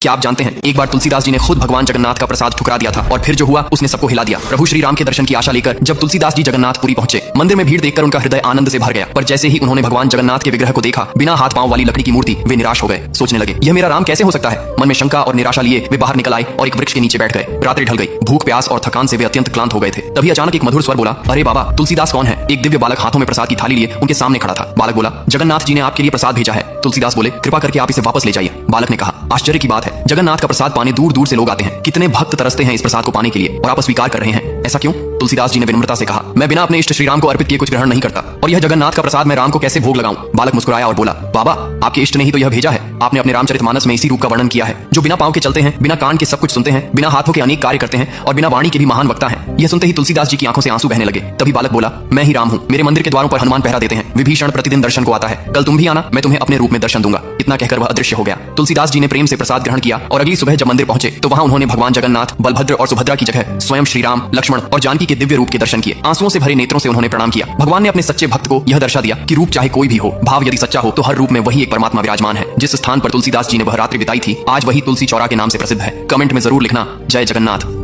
क्या आप जानते हैं एक बार तुलसीदास जी ने खुद भगवान जगन्नाथ का प्रसाद ठुकरा दिया था और फिर जो हुआ उसने सबको हिला दिया। प्रभु श्री राम के दर्शन की आशा लेकर जब तुलसीदास जी जगन्नाथपुरी पहुंचे, मंदिर में भीड़ देखकर उनका हृदय आनंद से भर गया। पर जैसे ही उन्होंने भगवान जगन्नाथ के विग्रह को देखा, बिना हाथ पांव वाली लकड़ी की मूर्ति, वे निराश हो गए। सोचने लगे, यह मेरा राम कैसे हो सकता है। मन में शंका और निराशा लिए वे बाहर निकल आए और एक वृक्ष के नीचे बैठ गए। रात्रि ढल गई, भूख प्यास और थकान से वे अत्यंत क्लांत हो गए थे। तभी अचानक एक मधुर स्वर बोला, अरे बाबा, तुलसीदास कौन है। एक दिव्य बालक हाथों में प्रसाद की थाली लिए उनके सामने खड़ा था। बालक बोला, जगन्नाथ जी ने आपके लिए प्रसाद भेजा है। तुलसीदास बोले, कृपा करके आप इसे वापस ले जाइए। बालक ने कहा, आश्चर्य की बात है, जगन्नाथ का प्रसाद पाने दूर दूर से लोग आते हैं। कितने भक्त तरसते हैं इस प्रसाद को पाने के लिए और आप अस्वीकार कर रहे हैं, ऐसा क्यों। तुलसीदास जी ने विनम्रता से कहा, मैं बिना अपने इष्ट श्री राम को अर्पित किए कुछ ग्रहण नहीं करता, और यह जगन्नाथ का प्रसाद मैं राम को कैसे भोग लगाऊं। बालक मुस्कुराया और बोला, बाबा, आपके इष्ट ने ही तो यह भेजा है। आपने अपने रामचरितमानस में इसी रूप का वर्णन किया है, जो बिना पांव के चलते हैं, बिना कान के सब कुछ सुनते हैं, बिना हाथों के अनेक कार्य करते हैं और बिना वाणी के भी महान वक्ता हैं। यह सुनते ही तुलसीदास जी की आंखों से आंसू बहने लगे। तभी बालक बोला, मैं ही राम हूँ। मेरे मंदिर के द्वारों पर हनुमान पहरा देते हैं। विभीषण प्रतिदिन दर्शन को आता है। कल तुम भी आना, मैं तुम्हें अपने रूप में दर्शन दूंगा। इतना कहकर वह अदृश्य हो गया। तुलसीदास जी ने प्रेम से प्रसाद ग्रहण किया और अगली सुबह जब मंदिर पहुंचे तो वहां उन्होंने भगवान जगन्नाथ, बलभद्र और सुभद्रा की जगह स्वयं श्री राम, लक्ष्मण और जानकी के दिव्य रूप के दर्शन किए। आंसुओं से भरे नेत्रों से उन्होंने प्रणाम किया। भगवान ने अपने सच्चे भक्त को यह दर्शा दिया कि रूप चाहे कोई भी हो, भाव यदि सच्चा हो तो हर रूप में वही एक परमात्मा विराजमान है। जिस स्थान पर तुलसीदास जी ने वह रात्रि बिताई थी, आज वही तुलसी चौरा के नाम से प्रसिद्ध है। कमेंट में जरूर लिखना, जय जगन्नाथ।